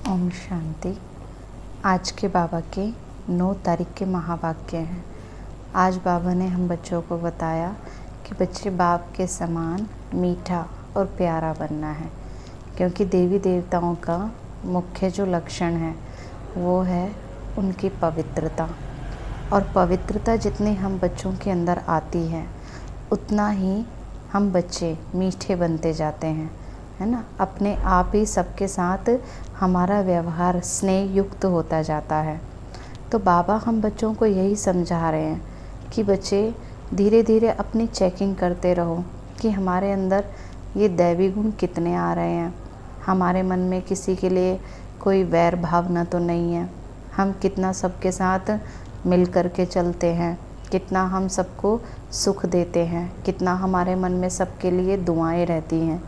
ओम शांति। आज के बाबा के 9 तारीख के महावाक्य हैं। आज बाबा ने हम बच्चों को बताया कि बच्चे बाप के समान मीठा और प्यारा बनना है, क्योंकि देवी देवताओं का मुख्य जो लक्षण है वो है उनकी पवित्रता। और पवित्रता जितनी हम बच्चों के अंदर आती है उतना ही हम बच्चे मीठे बनते जाते हैं, है ना। अपने आप ही सबके साथ हमारा व्यवहार स्नेह युक्त होता जाता है। तो बाबा हम बच्चों को यही समझा रहे हैं कि बच्चे धीरे धीरे अपनी चेकिंग करते रहो कि हमारे अंदर ये दैवी गुण कितने आ रहे हैं, हमारे मन में किसी के लिए कोई वैर भावना तो नहीं है, हम कितना सबके साथ मिल कर के चलते हैं, कितना हम सबको सुख देते हैं, कितना हमारे मन में सबके लिए दुआएं रहती हैं।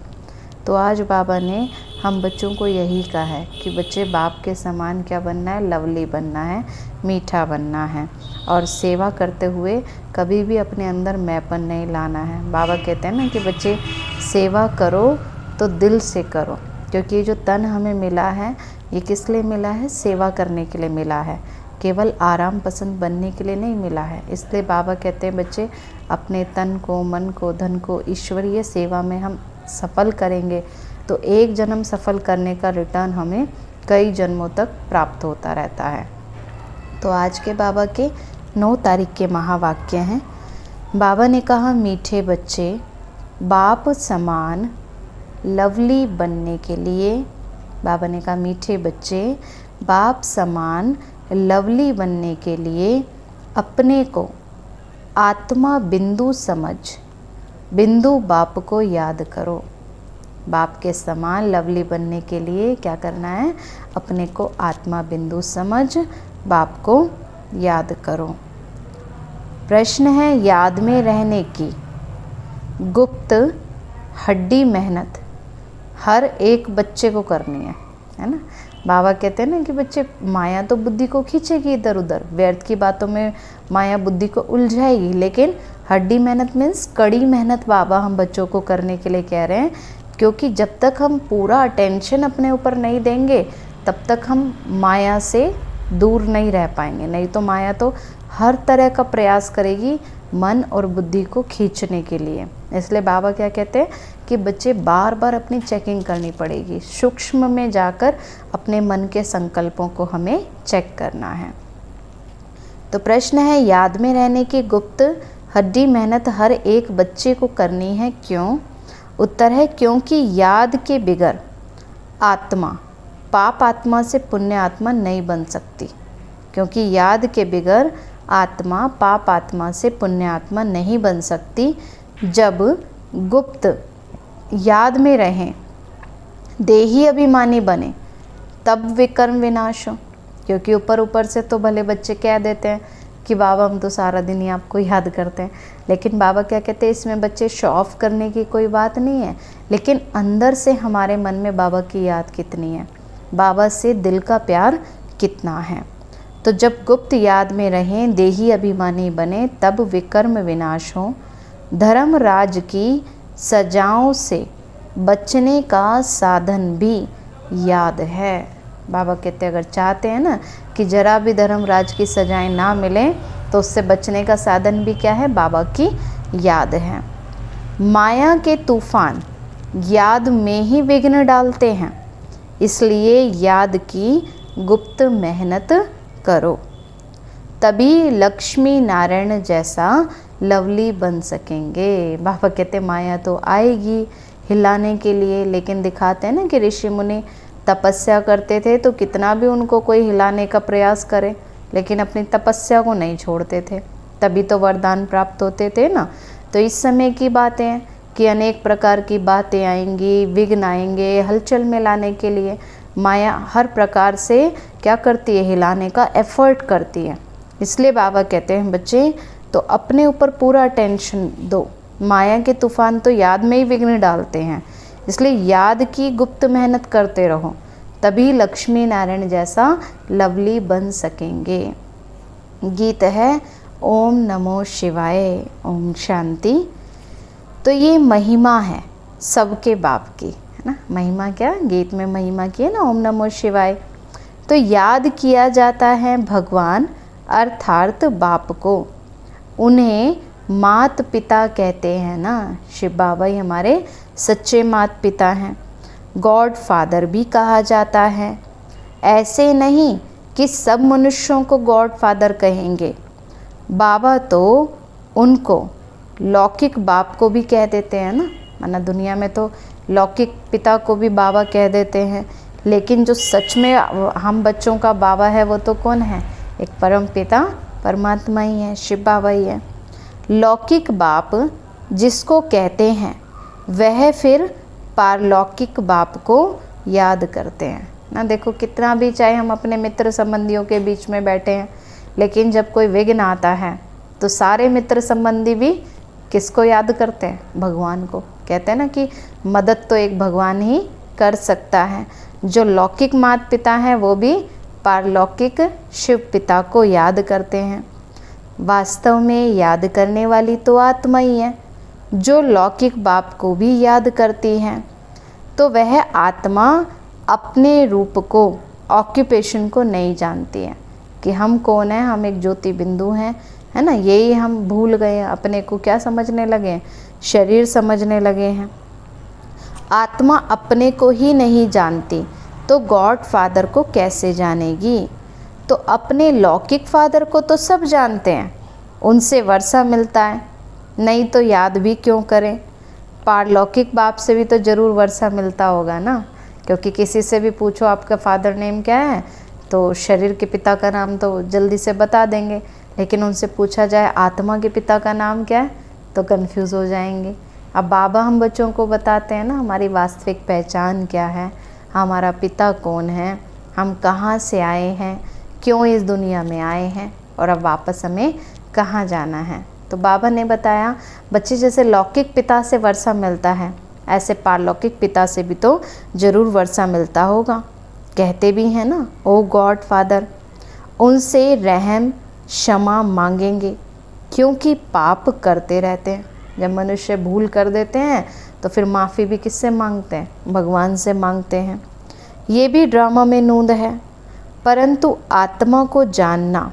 तो आज बाबा ने हम बच्चों को यही कहा है कि बच्चे बाप के समान क्या बनना है, लवली बनना है, मीठा बनना है, और सेवा करते हुए कभी भी अपने अंदर मैपन नहीं लाना है। बाबा कहते हैं ना कि बच्चे सेवा करो तो दिल से करो, क्योंकि ये जो तन हमें मिला है ये किस लिए मिला है, सेवा करने के लिए मिला है, केवल आराम पसंद बनने के लिए नहीं मिला है। इसलिए बाबा कहते हैं बच्चे अपने तन को, मन को, धन को ईश्वरीय सेवा में हम सफल करेंगे तो एक जन्म सफल करने का रिटर्न हमें कई जन्मों तक प्राप्त होता रहता है। तो आज के बाबा के 9 तारीख के महावाक्य हैं। बाबा ने कहा, मीठे बच्चे बाप समान लवली बनने के लिए, बाबा ने कहा मीठे बच्चे बाप समान लवली बनने के लिए अपने को आत्मा बिंदु समझ बिंदु बाप को याद करो। बाप के समान लवली बनने के लिए क्या करना है, अपने को आत्मा बिंदु समझ बाप को याद करो। प्रश्न है, याद में रहने की गुप्त हड्डी मेहनत हर एक बच्चे को करनी है ना। बाबा कहते हैं ना कि बच्चे माया तो बुद्धि को खींचेगी इधर उधर, व्यर्थ की बातों में माया बुद्धि को उलझाएगी, लेकिन हड्डी मेहनत मीन्स कड़ी मेहनत बाबा हम बच्चों को करने के लिए कह रहे हैं। क्योंकि जब तक हम पूरा अटेंशन अपने ऊपर नहीं देंगे तब तक हम माया से दूर नहीं रह पाएंगे। नहीं तो माया तो हर तरह का प्रयास करेगी मन और बुद्धि को खींचने के लिए। इसलिए बाबा क्या कहते हैं कि बच्चे बार बार अपनी चेकिंग करनी पड़ेगी, सूक्ष्म में जाकर अपने मन के संकल्पों को हमें चेक करना है। तो प्रश्न है, याद में रहने की गुप्त हड्डी मेहनत हर एक बच्चे को करनी है, क्यों? उत्तर है, क्योंकि याद के बिगर आत्मा पाप आत्मा से पुण्य आत्मा नहीं बन सकती। क्योंकि याद के बिगर आत्मा पाप आत्मा से पुण्य आत्मा नहीं बन सकती। जब गुप्त याद में रहें, देही अभिमानी बने, तब विकर्म विनाश हो। क्योंकि ऊपर ऊपर से तो भले बच्चे कह देते हैं कि बाबा हम तो सारा दिन ही आपको याद करते हैं, लेकिन बाबा क्या कहते हैं, इसमें बच्चे शो ऑफ करने की कोई बात नहीं है, लेकिन अंदर से हमारे मन में बाबा की याद कितनी है, बाबा से दिल का प्यार कितना है। तो जब गुप्त याद में रहें, देही अभिमानी बने, तब विकर्म विनाश हो। धर्म राज की सजाओं से बचने का साधन भी याद है। बाबा कहते हैं अगर चाहते हैं ना कि जरा भी धर्मराज की सजाएं ना मिलें तो उससे बचने का साधन भी क्या है, बाबा की याद है। माया के तूफान याद में ही विघ्न डालते हैं, इसलिए याद की गुप्त मेहनत करो, तभी लक्ष्मी नारायण जैसा लवली बन सकेंगे। बाबा कहते माया तो आएगी हिलाने के लिए, लेकिन दिखाते हैं ना कि ऋषि मुनि तपस्या करते थे तो कितना भी उनको कोई हिलाने का प्रयास करे लेकिन अपनी तपस्या को नहीं छोड़ते थे, तभी तो वरदान प्राप्त होते थे ना। तो इस समय की बातें हैं कि अनेक प्रकार की बातें आएंगी, विघ्न आएंगे हलचल में लाने के लिए। माया हर प्रकार से क्या करती है, हिलाने का एफर्ट करती है। इसलिए बाबा कहते हैं बच्चे तो अपने ऊपर पूरा अटेंशन दो, माया के तूफान तो याद में ही विघ्न डालते हैं, इसलिए याद की गुप्त मेहनत करते रहो, तभी लक्ष्मी नारायण जैसा लवली बन सकेंगे। गीत है ओम नमो शिवाय, ओम शांति। तो ये महिमा है सबके बाप की, ना, महिमा क्या, गीत में महिमा की है ना, ओम नमो शिवाय। तो याद किया जाता है भगवान अर्थात बाप को, उन्हें मात पिता कहते हैं ना। शिव बाबा ही हमारे सच्चे मात पिता हैं। गॉड फादर भी कहा जाता है। ऐसे नहीं कि सब मनुष्यों को गॉड फादर कहेंगे, बाबा तो उनको लौकिक बाप को भी कह देते हैं ना, माना दुनिया में तो लौकिक पिता को भी बाबा कह देते हैं, लेकिन जो सच में हम बच्चों का बाबा है वो तो कौन है, एक परम पिता परमात्मा ही है, शिव बाबा ही है। लौकिक बाप जिसको कहते हैं वह फिर पारलौकिक बाप को याद करते हैं ना। देखो कितना भी चाहे हम अपने मित्र संबंधियों के बीच में बैठे हैं, लेकिन जब कोई विघ्न आता है तो सारे मित्र संबंधी भी किसको याद करते हैं, भगवान को। कहते हैं ना कि मदद तो एक भगवान ही कर सकता है। जो लौकिक माता पिता हैं वो भी पारलौकिक शिव पिता को याद करते हैं। वास्तव में याद करने वाली तो आत्मा ही है, जो लौकिक बाप को भी याद करती है। तो वह आत्मा अपने रूप को, ऑक्यूपेशन को नहीं जानती है कि हम कौन हैं, हम एक ज्योति बिंदु हैं, है ना। यही हम भूल गए हैं, अपने को क्या समझने लगे हैं, शरीर समझने लगे हैं। आत्मा अपने को ही नहीं जानती तो गॉड फादर को कैसे जानेगी। तो अपने लौकिक फादर को तो सब जानते हैं, उनसे वर्षा मिलता है, नहीं तो याद भी क्यों करें। पारलौकिक बाप से भी तो ज़रूर वर्षा मिलता होगा ना, क्योंकि किसी से भी पूछो आपका फादर नेम क्या है तो शरीर के पिता का नाम तो जल्दी से बता देंगे, लेकिन उनसे पूछा जाए आत्मा के पिता का नाम क्या है तो कंफ्यूज हो जाएंगे। अब बाबा हम बच्चों को बताते हैं ना हमारी वास्तविक पहचान क्या है, हमारा पिता कौन है, हम कहाँ से आए हैं, क्यों इस दुनिया में आए हैं और अब वापस हमें कहाँ जाना है। तो बाबा ने बताया बच्चे जैसे लौकिक पिता से वर्षा मिलता है, ऐसे पारलौकिक पिता से भी तो ज़रूर वर्षा मिलता होगा। कहते भी हैं ना, ओ गॉड फादर, उनसे रहम क्षमा मांगेंगे, क्योंकि पाप करते रहते हैं। जब मनुष्य भूल कर देते हैं तो फिर माफ़ी भी किससे मांगते हैं, भगवान से मांगते हैं। ये भी ड्रामा में नूंद है, परंतु आत्मा को जानना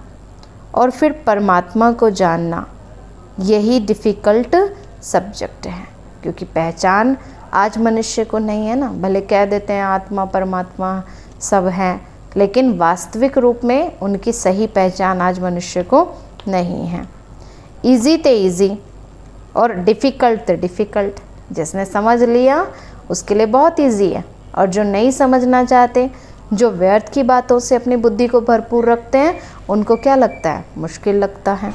और फिर परमात्मा को जानना यही डिफ़िकल्ट सब्जेक्ट है, क्योंकि पहचान आज मनुष्य को नहीं है ना। भले कह देते हैं आत्मा परमात्मा सब हैं, लेकिन वास्तविक रूप में उनकी सही पहचान आज मनुष्य को नहीं है। इजी ते इजी और डिफ़िकल्ट ते डिफ़िकल्ट। जिसने समझ लिया उसके लिए बहुत इजी है, और जो नहीं समझना चाहते, जो व्यर्थ की बातों से अपनी बुद्धि को भरपूर रखते हैं, उनको क्या लगता है, मुश्किल लगता है।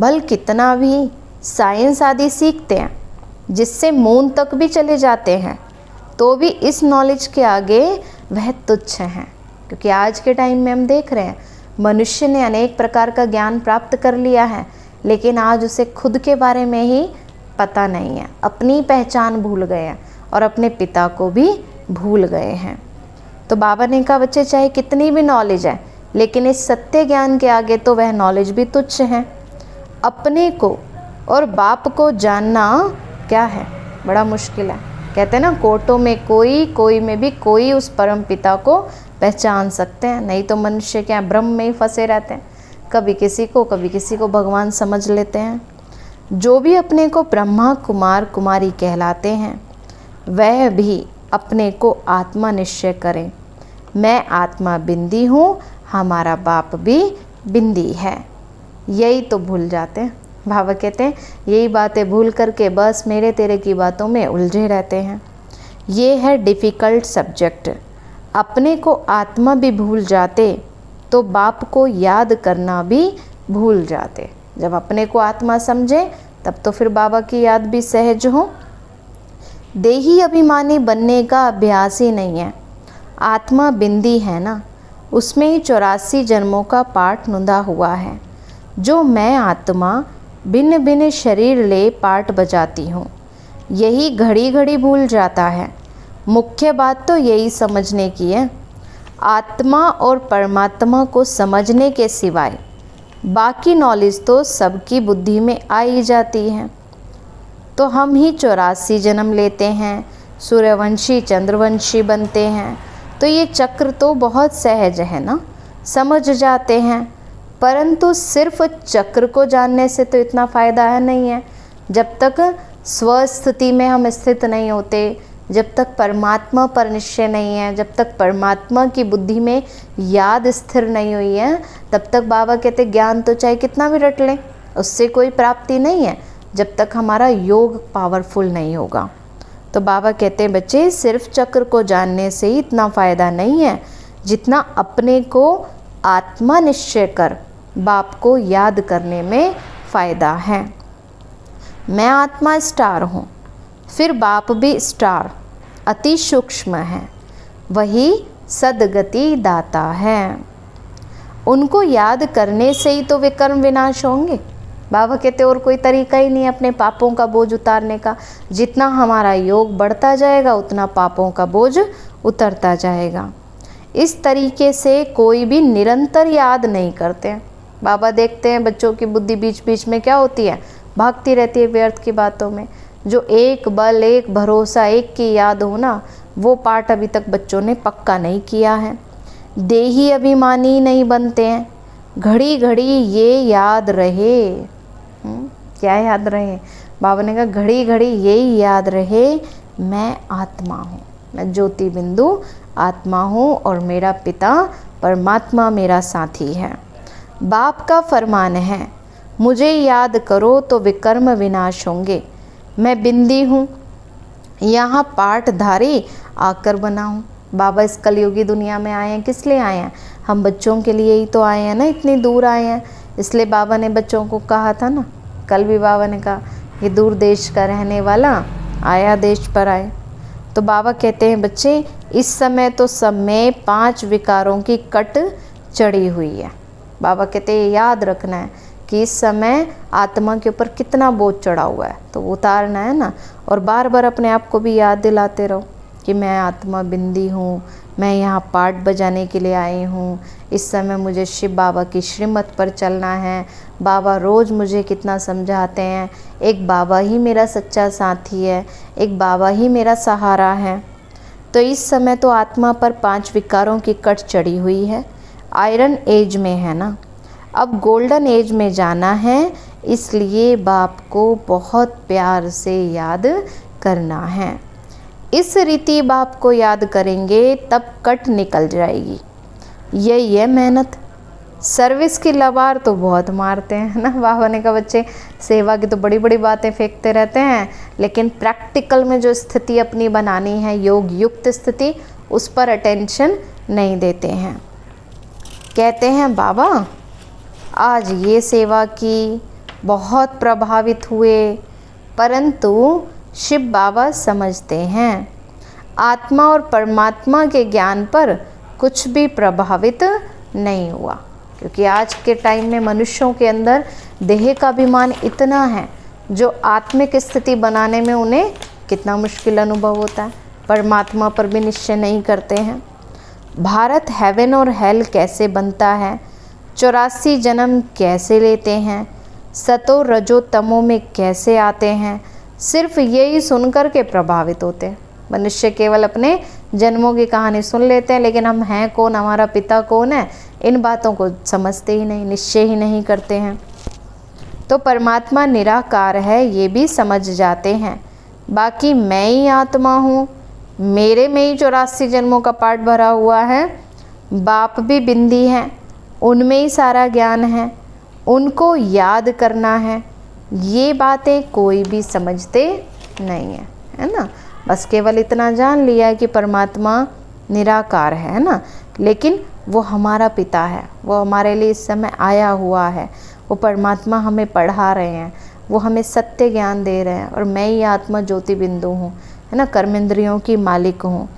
भल कितना भी साइंस आदि सीखते हैं, जिससे मून तक भी चले जाते हैं, तो भी इस नॉलेज के आगे वह तुच्छ हैं। क्योंकि आज के टाइम में हम देख रहे हैं मनुष्य ने अनेक प्रकार का ज्ञान प्राप्त कर लिया है, लेकिन आज उसे खुद के बारे में ही पता नहीं है, अपनी पहचान भूल गए हैं और अपने पिता को भी भूल गए हैं। तो बाबा ने कहा बच्चे चाहे कितनी भी नॉलेज है, लेकिन इस सत्य ज्ञान के आगे तो वह नॉलेज भी तुच्छ है। अपने को और बाप को जानना क्या है, बड़ा मुश्किल है। कहते हैं ना कोटों में कोई, कोई में भी कोई उस परम पिता को पहचान सकते हैं, नहीं तो मनुष्य क्या ब्रह्म में ही फंसे रहते हैं, कभी किसी को भगवान समझ लेते हैं। जो भी अपने को ब्रह्मा कुमार कुमारी कहलाते हैं, वह भी अपने को आत्मा निश्चय करें। मैं आत्मा बिंदी हूँ, हमारा बाप भी बिंदी है। यही तो भूल जाते हैं। बाबा कहते हैं यही बातें भूल करके बस मेरे तेरे की बातों में उलझे रहते हैं। ये है डिफ़िकल्ट सब्जेक्ट। अपने को आत्मा भी भूल जाते तो बाप को याद करना भी भूल जाते। जब अपने को आत्मा समझे तब तो फिर बाबा की याद भी सहज हो। देही अभिमानी बनने का अभ्यास ही नहीं है। आत्मा बिंदी है ना, उसमें ही 84 जन्मों का पाठ नुंदा हुआ है। जो मैं आत्मा भिन्न भिन्न शरीर ले पाठ बजाती हूँ, यही घड़ी घड़ी भूल जाता है। मुख्य बात तो यही समझने की है। आत्मा और परमात्मा को समझने के सिवाय बाकी नॉलेज तो सबकी बुद्धि में आ ही जाती है। तो हम ही 84 जन्म लेते हैं, सूर्यवंशी चंद्रवंशी बनते हैं। तो ये चक्र तो बहुत सहज है ना, समझ जाते हैं। परंतु सिर्फ चक्र को जानने से तो इतना फ़ायदा है नहीं है। जब तक स्वस्थिति में हम स्थित नहीं होते, जब तक परमात्मा पर निश्चय नहीं है, जब तक परमात्मा की बुद्धि में याद स्थिर नहीं हुई है, तब तक बाबा कहते ज्ञान तो चाहे कितना भी रट लें, उससे कोई प्राप्ति नहीं है, जब तक हमारा योग पावरफुल नहीं होगा। तो बाबा कहते हैं बच्चे, सिर्फ चक्र को जानने से ही इतना फ़ायदा नहीं है जितना अपने को आत्मा निश्चय कर बाप को याद करने में फ़ायदा है। मैं आत्मा स्टार हूँ, फिर बाप भी स्टार अति सूक्ष्म है, वही सदगति दाता है। उनको याद करने से ही तो वे कर्म विनाश होंगे। बाबा कहते और कोई तरीका ही नहीं अपने पापों का बोझ उतारने का। जितना हमारा योग बढ़ता जाएगा उतना पापों का बोझ उतरता जाएगा। इस तरीके से कोई भी निरंतर याद नहीं करते हैं। बाबा देखते हैं बच्चों की बुद्धि बीच बीच में क्या होती है, भागती रहती है व्यर्थ की बातों में। जो एक बल, एक भरोसा, एक की याद हो ना, वो पाठ अभी तक बच्चों ने पक्का नहीं किया है। देही अभिमानी नहीं बनते हैं। घड़ी घड़ी ये याद रहे, क्या याद रहे? बाबा ने कहा घड़ी घड़ी यही याद रहे, मैं आत्मा हूँ, मैं ज्योति बिंदु आत्मा हूँ और मेरा पिता परमात्मा मेरा साथी है। बाप का फरमान है, मुझे याद करो तो विकर्म विनाश होंगे। मैं बिंदी हूँ, यहाँ पाठधारी आकर बना हूँ। बाबा इस कलयुगी दुनिया में आए हैं, किस लिए आए हैं? हम बच्चों के लिए ही तो आए हैं ना, इतनी दूर आए हैं। इसलिए बाबा ने बच्चों को कहा था ना, कल भी बाबा ने कहा ये दूर देश का रहने वाला आया देश पर आए। तो बाबा कहते हैं बच्चे, इस समय तो सब में 5 विकारों की कट चढ़ी हुई है। बाबा कहते हैं याद रखना है कि इस समय आत्मा के ऊपर कितना बोझ चढ़ा हुआ है, तो उतारना है ना। और बार बार अपने आप को भी याद दिलाते रहो कि मैं आत्मा बिंदी हूँ, मैं यहाँ पाठ बजाने के लिए आई हूँ। इस समय मुझे शिव बाबा की श्रीमत पर चलना है। बाबा रोज़ मुझे कितना समझाते हैं, एक बाबा ही मेरा सच्चा साथी है, एक बाबा ही मेरा सहारा है। तो इस समय तो आत्मा पर 5 विकारों की कट चढ़ी हुई है। आयरन एज में है ना, अब गोल्डन एज में जाना है, इसलिए बाप को बहुत प्यार से याद करना है। इस रीति बाप को याद करेंगे तब कट निकल जाएगी। यही है मेहनत। सर्विस की लबार तो बहुत मारते हैं ना। बाबा ने कहा बच्चे सेवा की तो बड़ी बड़ी बातें फेंकते रहते हैं, लेकिन प्रैक्टिकल में जो स्थिति अपनी बनानी है, योग युक्त स्थिति, उस पर अटेंशन नहीं देते हैं। कहते हैं बाबा आज ये सेवा की, बहुत प्रभावित हुए, परंतु शिव बाबा समझते हैं आत्मा और परमात्मा के ज्ञान पर कुछ भी प्रभावित नहीं हुआ। क्योंकि आज के टाइम में मनुष्यों के अंदर देह का अभिमान इतना है, जो आत्मिक स्थिति बनाने में उन्हें कितना मुश्किल अनुभव होता है। परमात्मा पर भी निश्चय नहीं करते हैं। भारत हेवन और हेल कैसे बनता है, 84 जन्म कैसे लेते हैं, सतो रजो तमो में कैसे आते हैं, सिर्फ यही सुनकर के प्रभावित होते हैं। मनुष्य केवल अपने जन्मों की कहानी सुन लेते हैं, लेकिन हम हैं कौन, हमारा पिता कौन है, इन बातों को समझते ही नहीं, निश्चय ही नहीं करते हैं। तो परमात्मा निराकार है ये भी समझ जाते हैं। बाकी मैं ही आत्मा हूँ, मेरे में ही 84 जन्मों का पाठ भरा हुआ है। बाप भी बिंदी हैं, उनमें ही सारा ज्ञान है, उनको याद करना है। ये बातें कोई भी समझते नहीं है ना। बस केवल इतना जान लिया है कि परमात्मा निराकार है ना, लेकिन वो हमारा पिता है, वो हमारे लिए इस समय आया हुआ है। वो परमात्मा हमें पढ़ा रहे हैं, वो हमें सत्य ज्ञान दे रहे हैं। और मैं ही आत्मा ज्योति बिंदु हूँ, है ना, कर्मेंद्रियों की मालिक हूँ।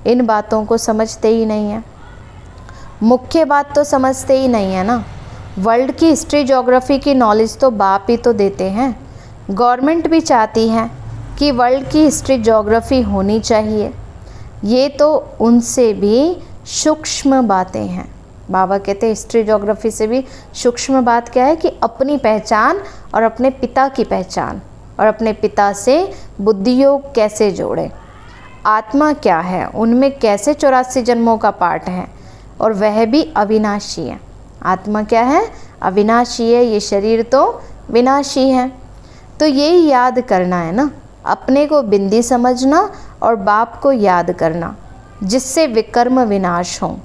इन बातों को समझते ही नहीं है। मुख्य बात तो समझते ही नहीं है ना। वर्ल्ड की हिस्ट्री ज्योग्राफी की नॉलेज तो बाप ही तो देते हैं। गवर्नमेंट भी चाहती है कि वर्ल्ड की हिस्ट्री ज्योग्राफी होनी चाहिए। ये तो उनसे भी सूक्ष्म बातें हैं। बाबा कहते हैं हिस्ट्री ज्योग्राफी से भी सूक्ष्म बात क्या है कि अपनी पहचान और अपने पिता की पहचान और अपने पिता से बुद्धि योग कैसे जोड़ें। आत्मा क्या है, उनमें कैसे 84 जन्मों का पाठ है और वह भी अविनाशी है। आत्मा क्या है, अविनाशी है, ये शरीर तो विनाशी है। तो यही याद करना है ना, अपने को बिंदी समझना और बाप को याद करना, जिससे विकर्म विनाश हो।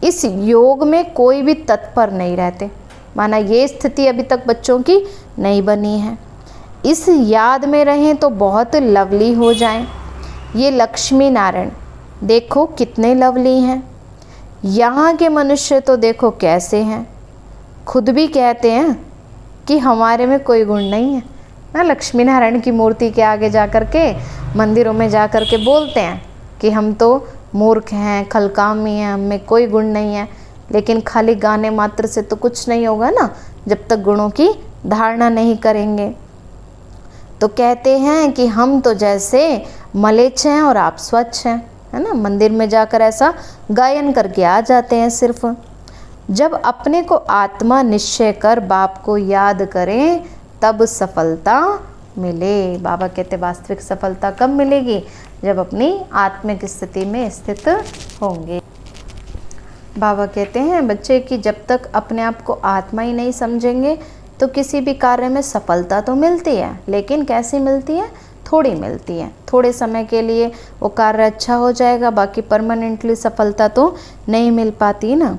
इस योग में कोई भी तत्पर नहीं रहते, माना ये स्थिति अभी तक बच्चों की नहीं बनी है। इस याद में रहें तो बहुत लवली हो जाएं। ये लक्ष्मी नारायण देखो कितने लवली हैं। यहाँ के मनुष्य तो देखो कैसे हैं, खुद भी कहते हैं कि हमारे में कोई गुण नहीं है ना। लक्ष्मी नारायण की मूर्ति के आगे जा कर के, मंदिरों में जा कर के बोलते हैं कि हम तो मूर्ख हैं, खलकामी हैं, हमें कोई गुण नहीं है। लेकिन खाली गाने मात्र से तो कुछ नहीं होगा ना, जब तक गुणों की धारणा नहीं करेंगे। तो कहते हैं कि हम तो जैसे मलेच्छ हैं और आप स्वच्छ हैं, है ना। मंदिर में जाकर ऐसा गायन करके आ जाते हैं सिर्फ। जब अपने को आत्मा निश्चय कर बाप को याद करें तब सफलता मिले। बाबा कहते वास्तविक सफलता कब मिलेगी, जब अपनी आत्मिक स्थिति में स्थित होंगे। बाबा कहते हैं बच्चे कि जब तक अपने आप को आत्मा ही नहीं समझेंगे तो किसी भी कार्य में सफलता तो मिलती है, लेकिन कैसी मिलती है, थोड़ी मिलती है। थोड़े समय के लिए वो कार्य अच्छा हो जाएगा, बाकी परमानेंटली सफलता तो नहीं मिल पाती ना।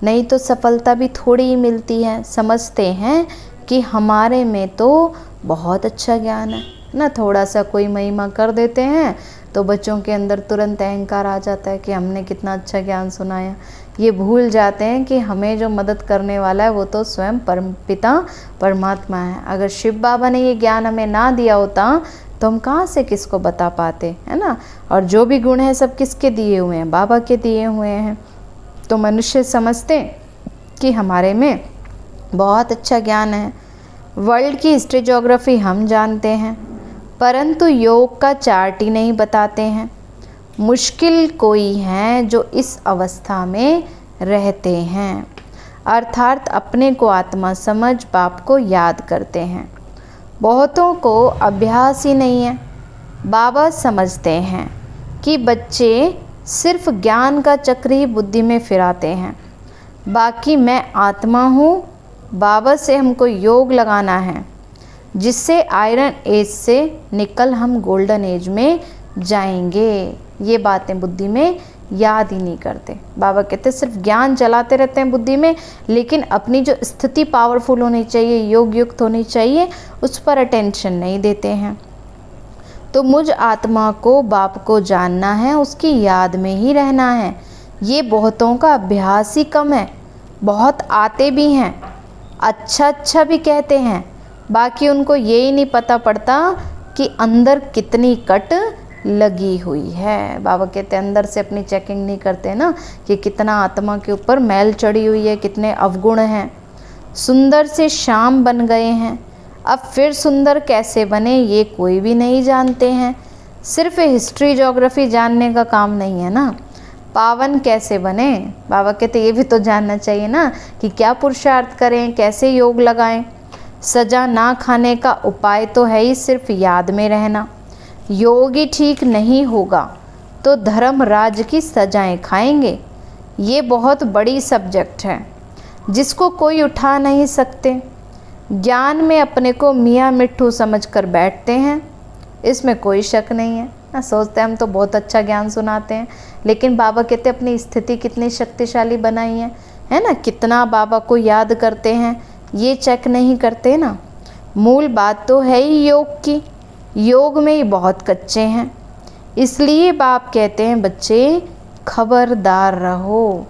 नहीं तो सफलता भी थोड़ी ही मिलती है। समझते हैं कि हमारे में तो बहुत अच्छा ज्ञान है ना, थोड़ा सा कोई महिमा कर देते हैं तो बच्चों के अंदर तुरंत अहंकार आ जाता है कि हमने कितना अच्छा ज्ञान सुनाया। ये भूल जाते हैं कि हमें जो मदद करने वाला है वो तो स्वयं परमपिता परमात्मा है। अगर शिव बाबा ने ये ज्ञान हमें ना दिया होता तो हम कहाँ से किसको बता पाते, है ना। और जो भी गुण है सब किसके दिए हुए हैं, बाबा के दिए हुए हैं। तो मनुष्य समझते कि हमारे में बहुत अच्छा ज्ञान है। वर्ल्ड की हिस्ट्री ज्योग्राफी हम जानते हैं, परंतु योग का चार्ट ही नहीं बताते हैं। मुश्किल कोई हैं जो इस अवस्था में रहते हैं, अर्थात अपने को आत्मा समझ बाप को याद करते हैं। बहुतों को अभ्यास ही नहीं है। बाबा समझते हैं कि बच्चे सिर्फ ज्ञान का चक्र ही बुद्धि में फिराते हैं, बाकी मैं आत्मा हूँ। बाबा से हमको योग लगाना है, जिससे आयरन एज से निकल हम गोल्डन एज में जाएंगे। ये बातें बुद्धि में याद ही नहीं करते। बाबा कहते सिर्फ ज्ञान चलाते रहते हैं बुद्धि में, लेकिन अपनी जो स्थिति पावरफुल होनी चाहिए, योग युक्त होनी चाहिए, उस पर अटेंशन नहीं देते हैं। तो मुझ आत्मा को बाप को जानना है, उसकी याद में ही रहना है। ये बहुतों का अभ्यास ही कम है। बहुत आते भी हैं, अच्छा भी कहते हैं, बाकी उनको ये ही नहीं पता पड़ता कि अंदर कितनी कट लगी हुई है। बाबा कहते हैं अंदर से अपनी चेकिंग नहीं करते ना कि कितना आत्मा के ऊपर मैल चढ़ी हुई है, कितने अवगुण हैं। सुंदर से श्याम बन गए हैं, अब फिर सुंदर कैसे बने ये कोई भी नहीं जानते हैं। सिर्फ हिस्ट्री ज्योग्राफी जानने का काम नहीं है ना। पावन कैसे बने, बाबा कहते ये भी तो जानना चाहिए ना कि क्या पुरुषार्थ करें, कैसे योग लगाएं। सजा ना खाने का उपाय तो है ही सिर्फ याद में रहना। योग ही ठीक नहीं होगा तो धर्म राज की सजाएं खाएंगे। ये बहुत बड़ी सब्जेक्ट है जिसको कोई उठा नहीं सकते। ज्ञान में अपने को मियाँ मिट्ठू समझकर बैठते हैं, इसमें कोई शक नहीं है ना। सोचते हैं हम तो बहुत अच्छा ज्ञान सुनाते हैं, लेकिन बाबा कहते अपनी स्थिति कितनी शक्तिशाली बनाई है ना। कितना बाबा को याद करते हैं ये चेक नहीं करते ना। मूल बात तो है ही योग की, योग में ही बहुत कच्चे हैं। इसलिए बाप कहते हैं बच्चे खबरदार रहो,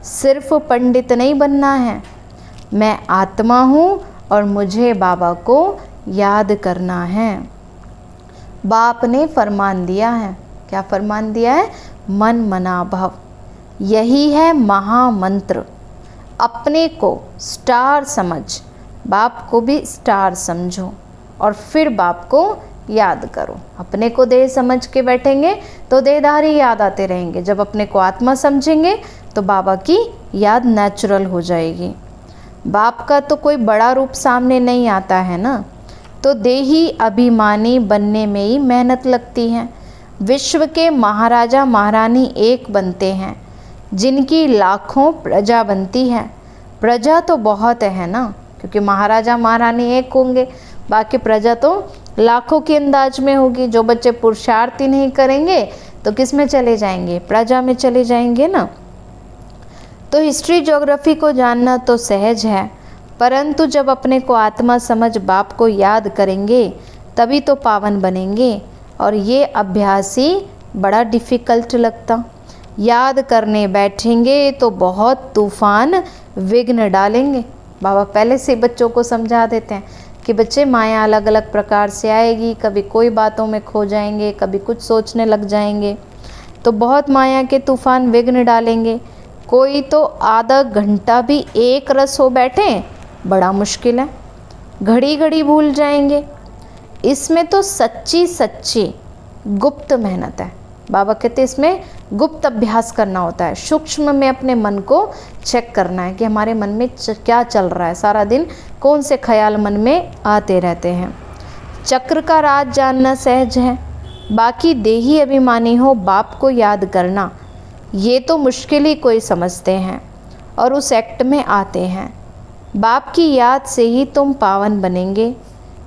सिर्फ पंडित नहीं बनना है। मैं आत्मा हूँ और मुझे बाबा को याद करना है। बाप ने फरमान दिया है, क्या फरमान दिया है, मन मना भव। यही है महामंत्र। अपने को स्टार समझ, बाप को भी स्टार समझो और फिर बाप को याद करो। अपने को देह समझ के बैठेंगे तो देहधारी याद आते रहेंगे। जब अपने को आत्मा समझेंगे तो बाबा की याद नेचुरल हो जाएगी। बाप का तो कोई बड़ा रूप सामने नहीं आता है ना, तो देही अभिमानी बनने में ही मेहनत लगती है। विश्व के महाराजा महारानी एक बनते हैं, जिनकी लाखों प्रजा बनती है। प्रजा तो बहुत है ना, क्योंकि महाराजा महारानी एक होंगे, बाकी प्रजा तो लाखों के अंदाज में होगी। जो बच्चे पुरुषार्थ ही नहीं करेंगे तो किस में चले जाएंगे? प्रजा में चले जाएंगे ना। तो हिस्ट्री ज्योग्राफी को जानना तो सहज है, परंतु जब अपने को आत्मा समझ बाप को याद करेंगे तभी तो पावन बनेंगे। और ये अभ्यास ही बड़ा डिफ़िकल्ट लगता। याद करने बैठेंगे तो बहुत तूफान विघ्न डालेंगे। बाबा पहले से बच्चों को समझा देते हैं कि बच्चे माया अलग अलग प्रकार से आएगी, कभी कोई बातों में खो जाएंगे, कभी कुछ सोचने लग जाएंगे, तो बहुत माया के तूफान विघ्न डालेंगे। कोई तो आधा घंटा भी एक रस हो बैठे, बड़ा मुश्किल है, घड़ी घड़ी भूल जाएंगे। इसमें तो सच्ची सच्ची गुप्त मेहनत है। बाबा कहते इसमें गुप्त अभ्यास करना होता है, सूक्ष्म में अपने मन को चेक करना है कि हमारे मन में क्या चल रहा है, सारा दिन कौन से ख्याल मन में आते रहते हैं। चक्र का राज जानना सहज है, बाकी देही अभिमानी हो बाप को याद करना ये तो मुश्किल ही कोई समझते हैं और उस एक्ट में आते हैं। बाप की याद से ही तुम पावन बनेंगे,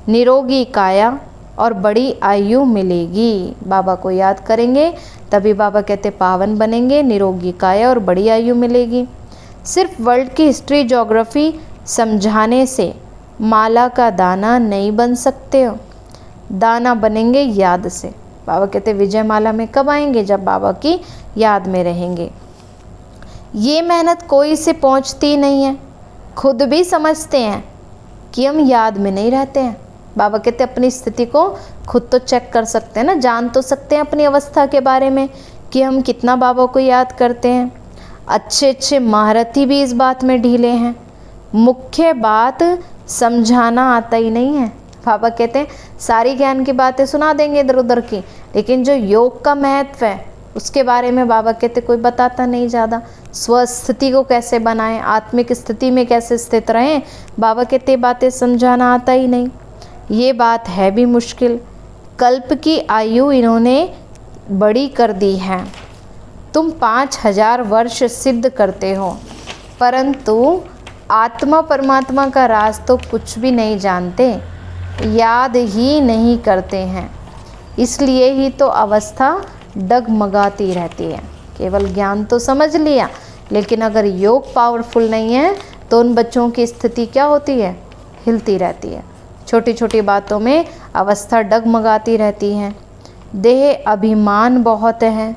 निरोगी काया और बड़ी आयु मिलेगी। बाबा को याद करेंगे तभी बाबा कहते पावन बनेंगे, निरोगी काया और बड़ी आयु मिलेगी। सिर्फ वर्ल्ड की हिस्ट्री ज्योग्राफी समझाने से माला का दाना नहीं बन सकते हो, दाना बनेंगे याद से। बाबा कहते विजय माला में कब आएंगे? जब बाबा की याद में रहेंगे। ये मेहनत कोई से पहुंचती नहीं है, खुद भी समझते हैं कि हम याद में नहीं रहते हैं। बाबा कहते अपनी स्थिति को खुद तो चेक कर सकते हैं ना, जान तो सकते हैं अपनी अवस्था के बारे में कि हम कितना बाबा को याद करते हैं। अच्छे अच्छे महारथी भी इस बात में ढीले हैं। मुख्य बात समझाना आता ही नहीं है। बाबा कहते हैं सारी ज्ञान की बातें सुना देंगे इधर उधर की, लेकिन जो योग का महत्व है उसके बारे में बाबा कहते कोई बताता नहीं ज़्यादा। स्वस्थिति को कैसे बनाएं, आत्मिक स्थिति में कैसे स्थित रहें, बाबा कहते बातें समझाना आता ही नहीं। ये बात है भी मुश्किल। कल्प की आयु इन्होंने बड़ी कर दी है। तुम 5000 वर्ष सिद्ध करते हो, परंतु आत्मा परमात्मा का राज तो कुछ भी नहीं जानते, याद ही नहीं करते हैं। इसलिए ही तो अवस्था डगमगाती रहती है। केवल ज्ञान तो समझ लिया, लेकिन अगर योग पावरफुल नहीं है तो उन बच्चों की स्थिति क्या होती है? हिलती रहती है। छोटी छोटी बातों में अवस्था डगमगाती रहती है। देह अभिमान बहुत है,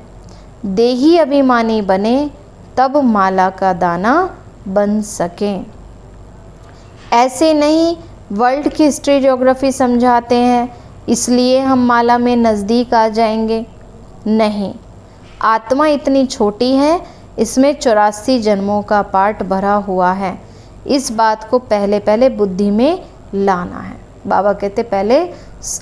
देही अभिमानी बने तब माला का दाना बन सके। ऐसे नहीं वर्ल्ड की हिस्ट्री ज्योग्राफी समझाते हैं इसलिए हम माला में नज़दीक आ जाएंगे। नहीं, आत्मा इतनी छोटी है, इसमें 84 जन्मों का पाठ भरा हुआ है। इस बात को पहले पहले बुद्धि में लाना है। बाबा कहते पहले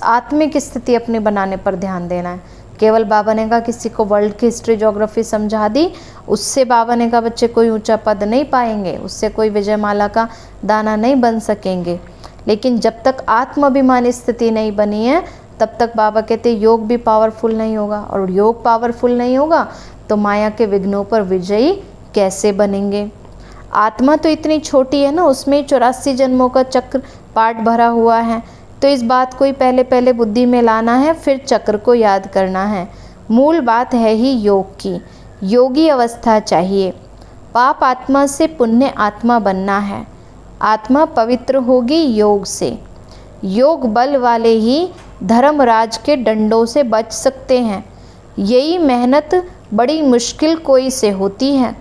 आत्मिक स्थिति अपने बनाने पर ध्यान देना है। केवल बाबा ने कहा किसी को वर्ल्ड की हिस्ट्री ज्योग्राफी समझा दी, उससे बाबा ने कहा बच्चे कोई ऊंचा पद नहीं पाएंगे, उससे कोई विजयमाला का दाना नहीं बन सकेंगे। लेकिन जब तक आत्माभिमानी स्थिति नहीं बनी है तब तक बाबा कहते योग भी पावरफुल नहीं होगा, और योग पावरफुल नहीं होगा तो माया के विघ्नों पर विजयी कैसे बनेंगे। आत्मा तो इतनी छोटी है ना, उसमें 84 जन्मों का चक्र पाठ भरा हुआ है। तो इस बात को ही पहले पहले बुद्धि में लाना है, फिर चक्र को याद करना है। मूल बात है ही योग की, योगी अवस्था चाहिए। पाप आत्मा से पुण्य आत्मा बनना है। आत्मा पवित्र होगी योग से। योग बल वाले ही धर्मराज के डंडों से बच सकते हैं। यही मेहनत बड़ी मुश्किल कोई से होती है।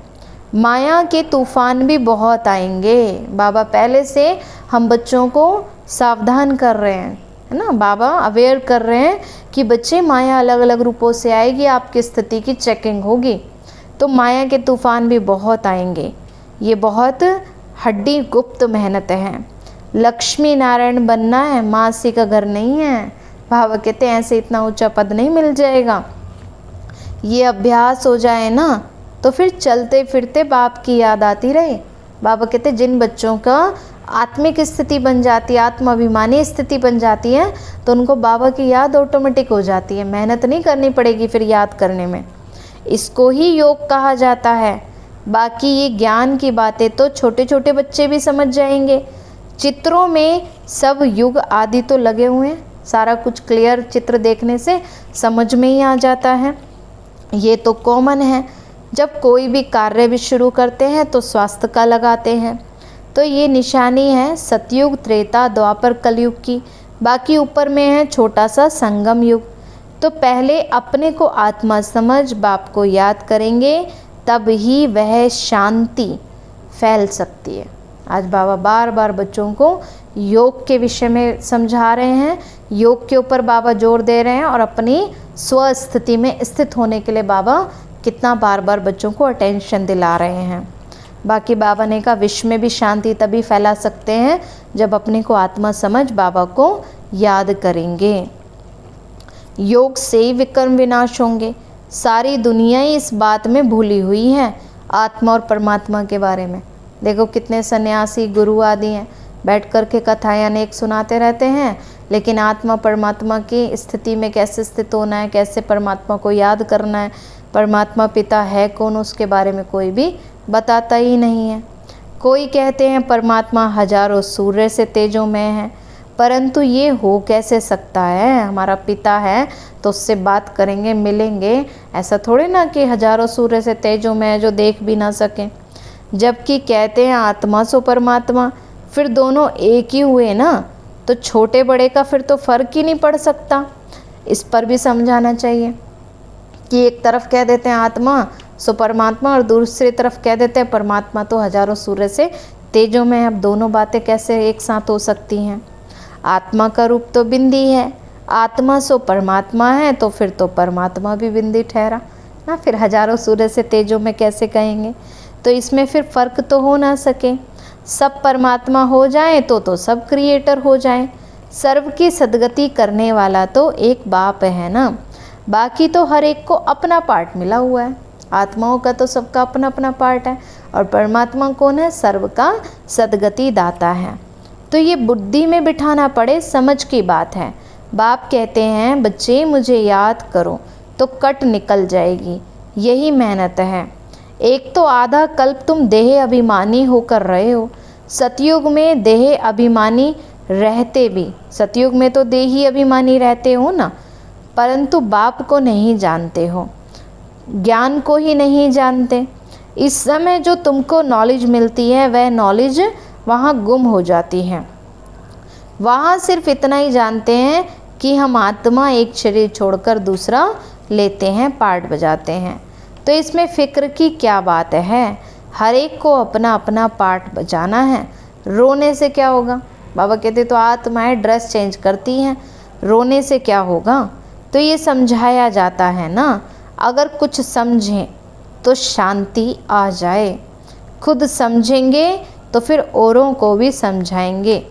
माया के तूफान भी बहुत आएंगे। बाबा पहले से हम बच्चों को सावधान कर रहे हैं, है ना। बाबा अवेयर कर रहे हैं कि बच्चे माया अलग अलग रूपों से आएगी, आपकी स्थिति की चेकिंग होगी, तो माया के तूफान भी बहुत आएंगे। ये बहुत हड्डी गुप्त मेहनत है। लक्ष्मी नारायण बनना है, मासी का घर नहीं है। बाबा कहते हैं ऐसे इतना ऊंचा पद नहीं मिल जाएगा। ये अभ्यास हो जाए ना तो फिर चलते फिरते बाप की याद आती रहे। बाबा कहते जिन बच्चों का आत्मिक स्थिति बन जाती है, आत्माभिमानी स्थिति बन जाती है, तो उनको बाबा की याद ऑटोमेटिक हो जाती है, मेहनत नहीं करनी पड़ेगी फिर याद करने में। इसको ही योग कहा जाता है। बाकी ये ज्ञान की बातें तो छोटे छोटे बच्चे भी समझ जाएंगे। चित्रों में सब युग आदि तो लगे हुए हैं, सारा कुछ क्लियर चित्र देखने से समझ में ही आ जाता है। ये तो कॉमन है। जब कोई भी कार्य भी शुरू करते हैं तो स्वास्थ्य का लगाते हैं, तो ये निशानी है सतयुग, त्रेता, द्वापर, कलयुग की। बाकी ऊपर में है छोटा सा संगम युग। तो पहले अपने को आत्मा समझ बाप को याद करेंगे, तब ही वह शांति फैल सकती है। आज बाबा बार बार बच्चों को योग के विषय में समझा रहे हैं, योग के ऊपर बाबा जोर दे रहे हैं, और अपनी स्वस्थिति में स्थित होने के लिए बाबा कितना बार बार बच्चों को अटेंशन दिला रहे हैं। बाकी बाबा ने कहा विश्व में भी शांति तभी फैला सकते हैं जब अपने को आत्मा समझ बाबा को याद करेंगे। योग से ही विक्रम विनाश होंगे। सारी दुनिया ही इस बात में भूली हुई है आत्मा और परमात्मा के बारे में। देखो कितने सन्यासी गुरु आदि हैं, बैठ कर के कथाएं अनेक सुनाते रहते हैं, लेकिन आत्मा परमात्मा की स्थिति में कैसे स्थित होना है, कैसे परमात्मा को याद करना है, परमात्मा पिता है कौन, उसके बारे में कोई भी बताता ही नहीं है। कोई कहते हैं परमात्मा हजारों सूर्य से तेजोमय है, परंतु ये हो कैसे सकता है? हमारा पिता है तो उससे बात करेंगे, मिलेंगे, ऐसा थोड़े ना कि हजारों सूर्य से तेजोमय है जो देख भी ना सकें। जबकि कहते हैं आत्मा सो परमात्मा, फिर दोनों एक ही हुए ना, तो छोटे बड़े का फिर तो फर्क ही नहीं पड़ सकता। इस पर भी समझाना चाहिए कि एक तरफ कह देते हैं आत्मा सो परमात्मा और दूसरी तरफ कह देते हैं परमात्मा तो हजारों सूर्य से तेजोमय है। अब दोनों बातें कैसे एक साथ हो सकती हैं? आत्मा का रूप तो बिंदी है, आत्मा सो परमात्मा है, तो फिर तो परमात्मा भी बिंदी ठहरा ना, फिर हजारों सूर्य से तेजों में कैसे कहेंगे? तो इसमें फिर फर्क तो हो ना सके। सब परमात्मा हो जाए तो सब क्रिएटर हो जाए। सर्व की सदगति करने वाला तो एक बाप है ना, बाकी तो हर एक को अपना पार्ट मिला हुआ है। आत्माओं का तो सबका अपना अपना पार्ट है, और परमात्मा कौन है? सर्व का सदगति दाता है। तो ये बुद्धि में बिठाना पड़े, समझ की बात है। बाप कहते हैं बच्चे मुझे याद करो तो कट निकल जाएगी, यही मेहनत है। एक तो आधा कल्प तुम देह अभिमानी होकर रहे हो। सतयुग में देह अभिमानी रहते भी, सतयुग में तो देही अभिमानी रहते हो ना, परंतु बाप को नहीं जानते हो, ज्ञान को ही नहीं जानते। इस समय जो तुमको नॉलेज मिलती है वह नॉलेज वहाँ गुम हो जाती है। वहाँ सिर्फ इतना ही जानते हैं कि हम आत्मा एक शरीर छोड़कर दूसरा लेते हैं, पार्ट बजाते हैं। तो इसमें फ़िक्र की क्या बात है? हर एक को अपना अपना पार्ट बजाना है। रोने से क्या होगा? बाबा कहते तो आत्माएं ड्रेस चेंज करती हैं, रोने से क्या होगा? तो ये समझाया जाता है ना, अगर कुछ समझें तो शांति आ जाए। खुद समझेंगे तो फिर औरों को भी समझाएंगे।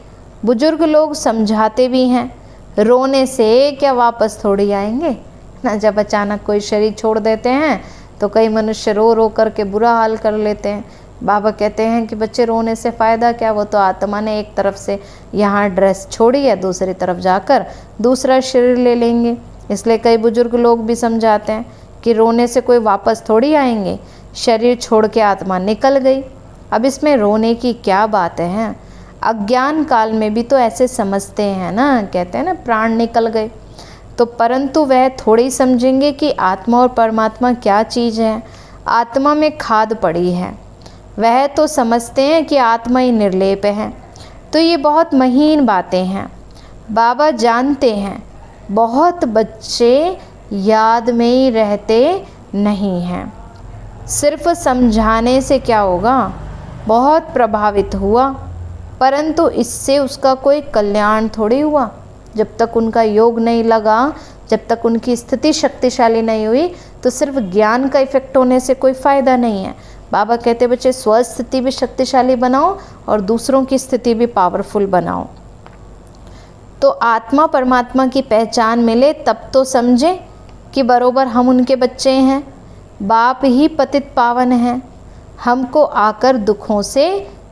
बुजुर्ग लोग समझाते भी हैं, रोने से क्या वापस थोड़ी आएंगे ना। जब अचानक कोई शरीर छोड़ देते हैं तो कई मनुष्य रो रो करके बुरा हाल कर लेते हैं। बाबा कहते हैं कि बच्चे रोने से फ़ायदा क्या, वो तो आत्मा ने एक तरफ से यहाँ ड्रेस छोड़ी है, दूसरी तरफ जाकर दूसरा शरीर ले लेंगे। इसलिए कई बुजुर्ग लोग भी समझाते हैं कि रोने से कोई वापस थोड़ी आएंगे, शरीर छोड़ के आत्मा निकल गई। अब इसमें रोने की क्या बात है? अज्ञान काल में भी तो ऐसे समझते हैं ना, कहते हैं ना प्राण निकल गए, तो परंतु वह थोड़ी समझेंगे कि आत्मा और परमात्मा क्या चीज़ है। आत्मा में खाद पड़ी है, वह तो समझते हैं कि आत्मा ही निर्लेप है। तो ये बहुत महीन बातें हैं। बाबा जानते हैं बहुत बच्चे याद में ही रहते नहीं हैं। सिर्फ समझाने से क्या होगा? बहुत प्रभावित हुआ, परंतु इससे उसका कोई कल्याण थोड़ी हुआ। जब तक उनका योग नहीं लगा, जब तक उनकी स्थिति शक्तिशाली नहीं हुई, तो सिर्फ ज्ञान का इफेक्ट होने से कोई फ़ायदा नहीं है। बाबा कहते बच्चे स्वस्थिति भी शक्तिशाली बनाओ और दूसरों की स्थिति भी पावरफुल बनाओ। तो आत्मा परमात्मा की पहचान मिले तब तो समझे कि बरोबर हम उनके बच्चे हैं। बाप ही पतित पावन हैं, हमको आकर दुखों से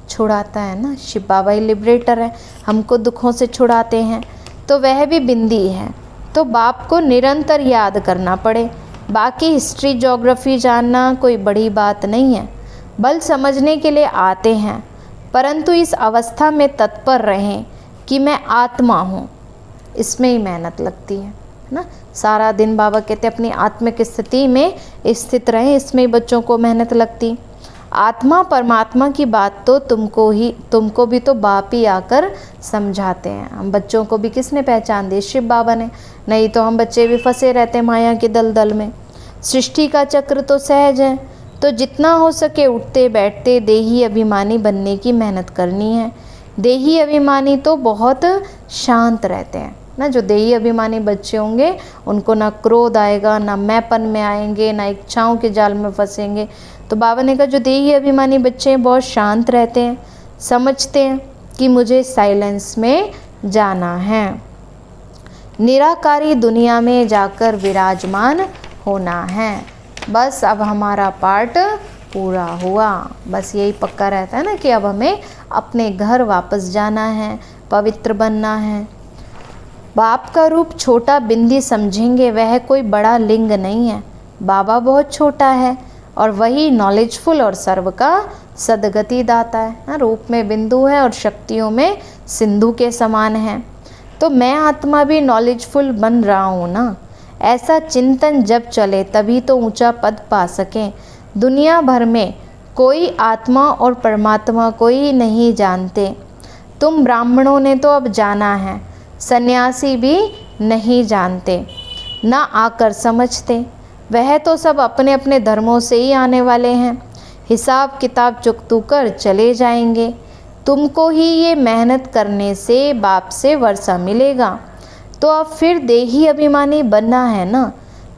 छुड़ाता है ना, शिव बाबा ही लिबरेटर है, हमको दुखों से छुड़ाते हैं, तो वह भी बिंदी है। तो बाप को निरंतर याद करना पड़े। बाकी हिस्ट्री ज्योग्राफी जानना कोई बड़ी बात नहीं है, बल समझने के लिए आते हैं, परंतु इस अवस्था में तत्पर रहें कि मैं आत्मा हूँ, इसमें ही मेहनत लगती है ना। सारा दिन बाबा कहते अपनी आत्मिक स्थिति में स्थित रहें, इसमें बच्चों को मेहनत लगती। आत्मा परमात्मा की बात तो तुमको भी तो बाप ही आकर समझाते हैं। हम बच्चों को भी किसने पहचान दी? शिव बाबा ने। नहीं तो हम बच्चे भी फंसे रहते माया के दलदल में। सृष्टि का चक्र तो सहज है, तो जितना हो सके उठते बैठते देही अभिमानी बनने की मेहनत करनी है। देही अभिमानी तो बहुत शांत रहते हैं ना। जो देही अभिमानी बच्चे होंगे उनको ना क्रोध आएगा, ना मैंपन में आएंगे, ना इच्छाओं के जाल में फंसेंगे। तो बाबा ने कहा जो देही अभिमानी बच्चे हैं बहुत शांत रहते हैं, समझते हैं कि मुझे साइलेंस में जाना है, निराकारी दुनिया में जाकर विराजमान होना है। बस अब हमारा पार्ट पूरा हुआ। बस यही पक्का रहता है ना कि अब हमें अपने घर वापस जाना है, पवित्र बनना है। बाप का रूप छोटा बिंदी समझेंगे, वह कोई बड़ा लिंग नहीं है। बाबा बहुत छोटा है और वही नॉलेजफुल और सर्व का सदगति दाता है ना। रूप में बिंदु है और शक्तियों में सिंधु के समान है। तो मैं आत्मा भी नॉलेजफुल बन रहा हूँ ना। ऐसा चिंतन जब चले तभी तो ऊंचा पद पा सकें। दुनिया भर में कोई आत्मा और परमात्मा को ही नहीं जानते। तुम ब्राह्मणों ने तो अब जाना है, सन्यासी भी नहीं जानते, ना आकर समझते। वह तो सब अपने अपने धर्मों से ही आने वाले हैं, हिसाब किताब चुकतू कर चले जाएंगे। तुमको ही ये मेहनत करने से बाप से वर्षा मिलेगा। तो अब फिर देही अभिमानी बनना है ना।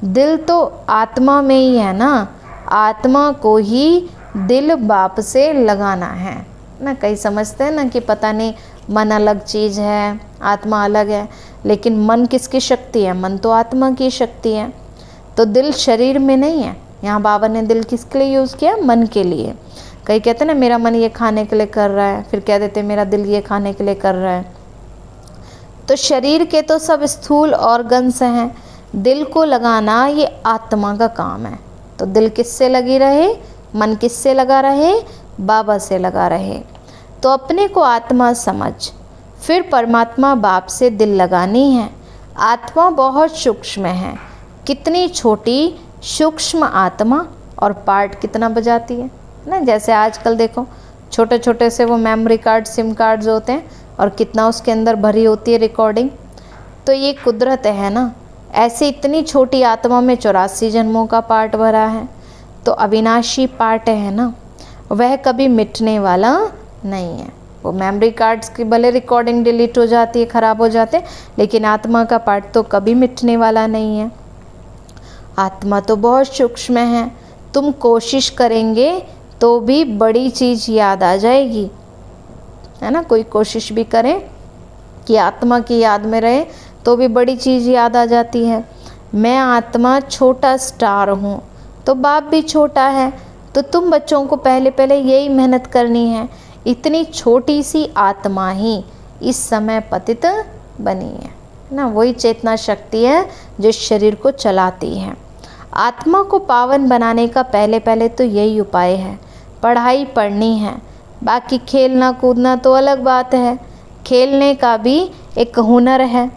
दिल तो आत्मा में ही है ना, आत्मा को ही दिल बाप से लगाना है ना। कई समझते हैं ना कि पता नहीं मन अलग चीज़ है, आत्मा अलग है, लेकिन मन किसकी शक्ति है? मन तो आत्मा की शक्ति है। तो दिल शरीर में नहीं है। यहाँ बाबा ने दिल किसके लिए यूज़ किया? मन के लिए। कई कहते हैं ना मेरा मन ये खाने के लिए कर रहा है, फिर कह देते मेरा दिल ये खाने के लिए कर रहा है। तो शरीर के तो सब स्थूल ऑर्गन्स हैं, दिल को लगाना ये आत्मा का काम है। तो दिल किससे लगी रहे? मन किससे लगा रहे? बाबा से लगा रहे। तो अपने को आत्मा समझ, फिर परमात्मा बाप से दिल लगानी है। आत्मा बहुत सूक्ष्म है, कितनी छोटी सूक्ष्म आत्मा, और पार्ट कितना बजाती है ना। जैसे आजकल देखो छोटे छोटे से वो मेमोरी कार्ड, सिम कार्ड्स होते हैं, और कितना उसके अंदर भरी होती है रिकॉर्डिंग। तो ये कुदरत है ना। ऐसे इतनी छोटी आत्मा में 84 जन्मों का पार्ट भरा है। तो अविनाशी पार्ट है ना, वह कभी मिटने वाला नहीं है। वो मेमोरी कार्ड्स की भले रिकॉर्डिंग डिलीट हो जाती है, ख़राब हो जाते हैं, लेकिन आत्मा का पार्ट तो कभी मिटने वाला नहीं है। आत्मा तो बहुत सूक्ष्म है। तुम कोशिश करेंगे तो भी बड़ी चीज़ याद आ जाएगी, है ना। कोई कोशिश भी करें कि आत्मा की याद में रहे तो भी बड़ी चीज़ याद आ जाती है। मैं आत्मा छोटा स्टार हूँ, तो बाप भी छोटा है। तो तुम बच्चों को पहले पहले यही मेहनत करनी है। इतनी छोटी सी आत्मा ही इस समय पतित बनी है ना। वही चेतना शक्ति है जो शरीर को चलाती है। आत्मा को पावन बनाने का पहले पहले तो यही उपाय है, पढ़ाई पढ़नी है। बाकी खेलना कूदना तो अलग बात है, खेलने का भी एक हुनर है।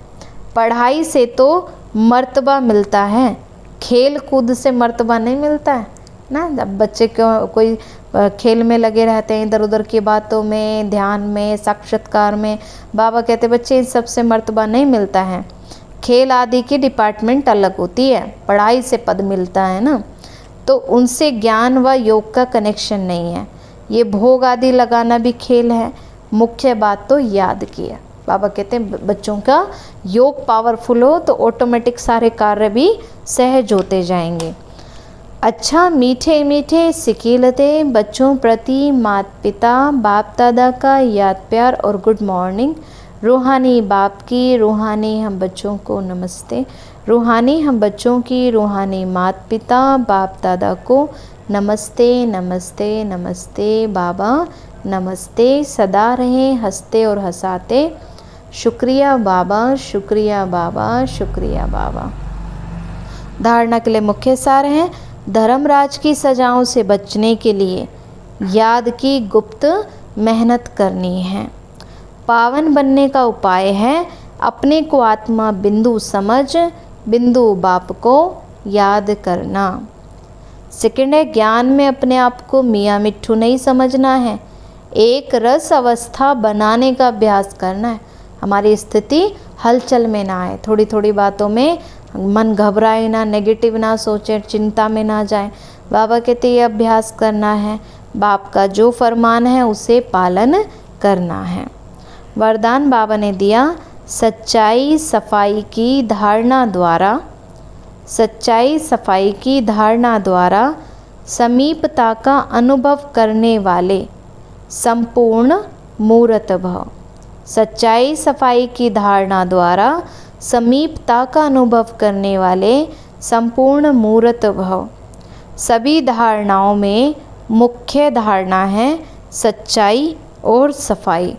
पढ़ाई से तो मर्तबा मिलता है, खेल कूद से मर्तबा नहीं मिलता है ना। जब बच्चे को कोई खेल में लगे रहते हैं, इधर उधर की बातों में, ध्यान में, साक्षात्कार में, बाबा कहते बच्चे इन सब से मर्तबा नहीं मिलता है। खेल आदि की डिपार्टमेंट अलग होती है, पढ़ाई से पद मिलता है ना। तो उनसे ज्ञान व योग का कनेक्शन नहीं है। ये भोग आदि लगाना भी खेल है, मुख्य बात तो याद की है। बाबा कहते हैं बच्चों का योग पावरफुल हो तो ऑटोमेटिक सारे कार्य भी सहज होते जाएंगे। अच्छा मीठे मीठे सिकीलते बच्चों प्रति माता पिता बाप दादा का याद प्यार और गुड मॉर्निंग। रूहानी बाप की, रूहानी हम बच्चों को नमस्ते। रूहानी हम बच्चों की, रूहानी माता पिता बाप दादा को नमस्ते नमस्ते नमस्ते। बाबा नमस्ते, सदा रहें हंसते और हंसाते। शुक्रिया बाबा, शुक्रिया बाबा, शुक्रिया बाबा। धारणा के लिए मुख्य सार हैं, धर्मराज की सजाओं से बचने के लिए याद की गुप्त मेहनत करनी है। पावन बनने का उपाय है अपने को आत्मा बिंदु समझ बिंदु बाप को याद करना। सेकंड है, ज्ञान में अपने आप को मियाँ मिट्ठू नहीं समझना है, एक रस अवस्था बनाने का अभ्यास करना है। हमारी स्थिति हलचल में ना आए, थोड़ी थोड़ी बातों में मन घबराए ना, नेगेटिव ना सोचे, चिंता में ना जाए। बाबा कहते ये अभ्यास करना है, बाप का जो फरमान है उसे पालन करना है। वरदान बाबा ने दिया, सच्चाई सफाई की धारणा द्वारा, सच्चाई सफाई की धारणा द्वारा समीपता का अनुभव करने वाले संपूर्ण मूर्त भव। सच्चाई सफाई की धारणा द्वारा समीपता का अनुभव करने वाले संपूर्ण मूर्त भव। सभी धारणाओं में मुख्य धारणा है सच्चाई और सफाई।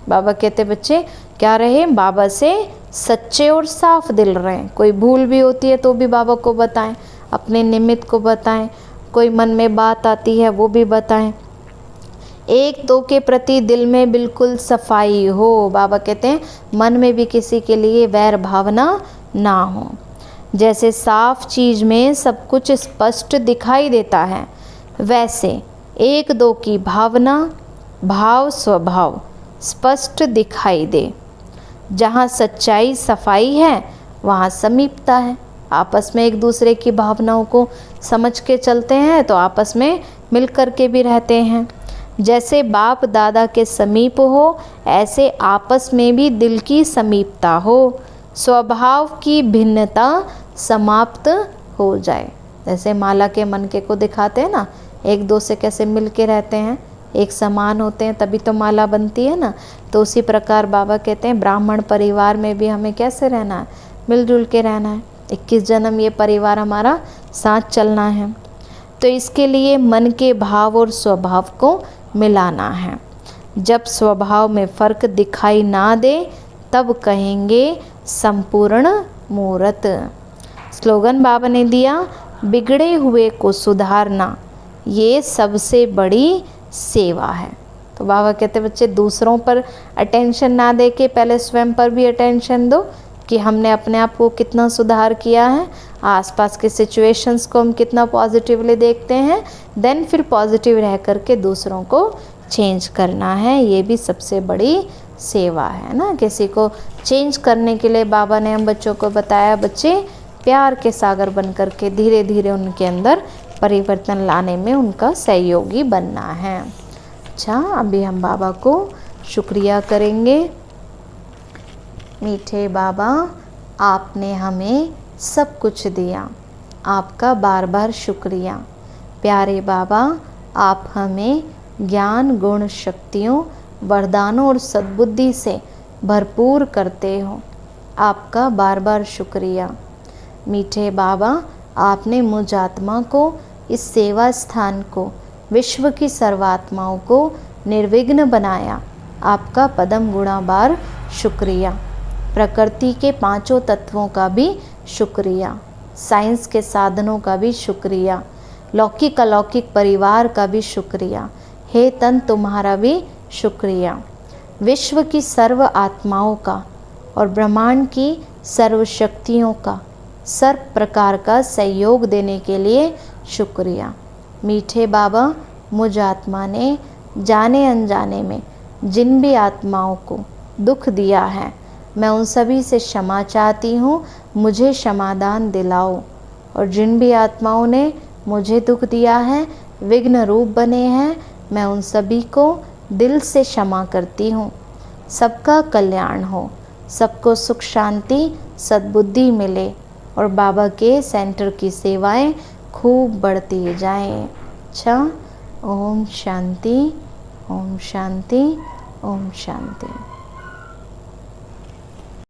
बाबा कहते बच्चे क्या रहे, बाबा से सच्चे और साफ दिल रहें। कोई भूल भी होती है तो भी बाबा को बताएं, अपने निमित्त को बताएं, कोई मन में बात आती है वो भी बताएं। एक दो के प्रति दिल में बिल्कुल सफाई हो। बाबा कहते हैं मन में भी किसी के लिए वैर भावना ना हो। जैसे साफ चीज़ में सब कुछ स्पष्ट दिखाई देता है, वैसे एक दो की भावना भाव स्वभाव स्पष्ट दिखाई दे। जहाँ सच्चाई सफाई है वहाँ समीपता है। आपस में एक दूसरे की भावनाओं को समझ के चलते हैं तो आपस में मिल कर के भी रहते हैं। जैसे बाप दादा के समीप हो, ऐसे आपस में भी दिल की समीपता हो, स्वभाव की भिन्नता समाप्त हो जाए। जैसे माला के मनके को दिखाते हैं ना, एक दो से कैसे मिल के रहते हैं, एक समान होते हैं तभी तो माला बनती है ना। तो उसी प्रकार बाबा कहते हैं ब्राह्मण परिवार में भी हमें कैसे रहना है, मिलजुल के रहना है। 21 जन्म ये परिवार हमारा साथ चलना है। तो इसके लिए मन के भाव और स्वभाव को मिलाना है। जब स्वभाव में फर्क दिखाई ना दे तब कहेंगे संपूर्ण मूर्त। स्लोगन बाबा ने दिया, बिगड़े हुए को सुधारना ये सबसे बड़ी सेवा है। तो बाबा कहते बच्चे दूसरों पर अटेंशन ना दे के पहले स्वयं पर भी अटेंशन दो कि हमने अपने आप को कितना सुधार किया है, आसपास के सिचुएशंस को हम कितना पॉजिटिवली देखते हैं, देन फिर पॉजिटिव रह करके दूसरों को चेंज करना है। ये भी सबसे बड़ी सेवा है ना। किसी को चेंज करने के लिए बाबा ने हम बच्चों को बताया, बच्चे प्यार के सागर बन करके धीरे धीरे उनके अंदर परिवर्तन लाने में उनका सहयोगी बनना है। अच्छा, अभी हम बाबा को शुक्रिया करेंगे। मीठे बाबा, आपने हमें सब कुछ दिया, आपका बार बार शुक्रिया। प्यारे बाबा, आप हमें ज्ञान गुण शक्तियों वरदानों और सद्बुद्धि से भरपूर करते हो, आपका बार बार शुक्रिया। मीठे बाबा, आपने मुझ आत्मा को, इस सेवा स्थान को, विश्व की सर्वात्माओं को निर्विघ्न बनाया, आपका पदम गुणा बार शुक्रिया। प्रकृति के पांचों तत्वों का भी शुक्रिया, साइंस के साधनों का भी शुक्रिया, लौकिक अलौकिक परिवार का भी शुक्रिया। हे तन, तुम्हारा भी शुक्रिया। विश्व की सर्व आत्माओं का और ब्रह्मांड की सर्व शक्तियों का सर्व प्रकार का सहयोग देने के लिए शुक्रिया। मीठे बाबा, मुझ आत्मा ने जाने अनजाने में जिन भी आत्माओं को दुख दिया है, मैं उन सभी से क्षमा चाहती हूँ, मुझे क्षमादान दिलाओ। और जिन भी आत्माओं ने मुझे दुख दिया है, विघ्न रूप बने हैं, मैं उन सभी को दिल से क्षमा करती हूँ। सबका कल्याण हो, सबको सुख शांति सद्बुद्धि मिले और बाबा के सेंटर की सेवाएं खूब बढ़ती जाएं। अच्छा, ओम शांति, ओम शांति, ओम शांति।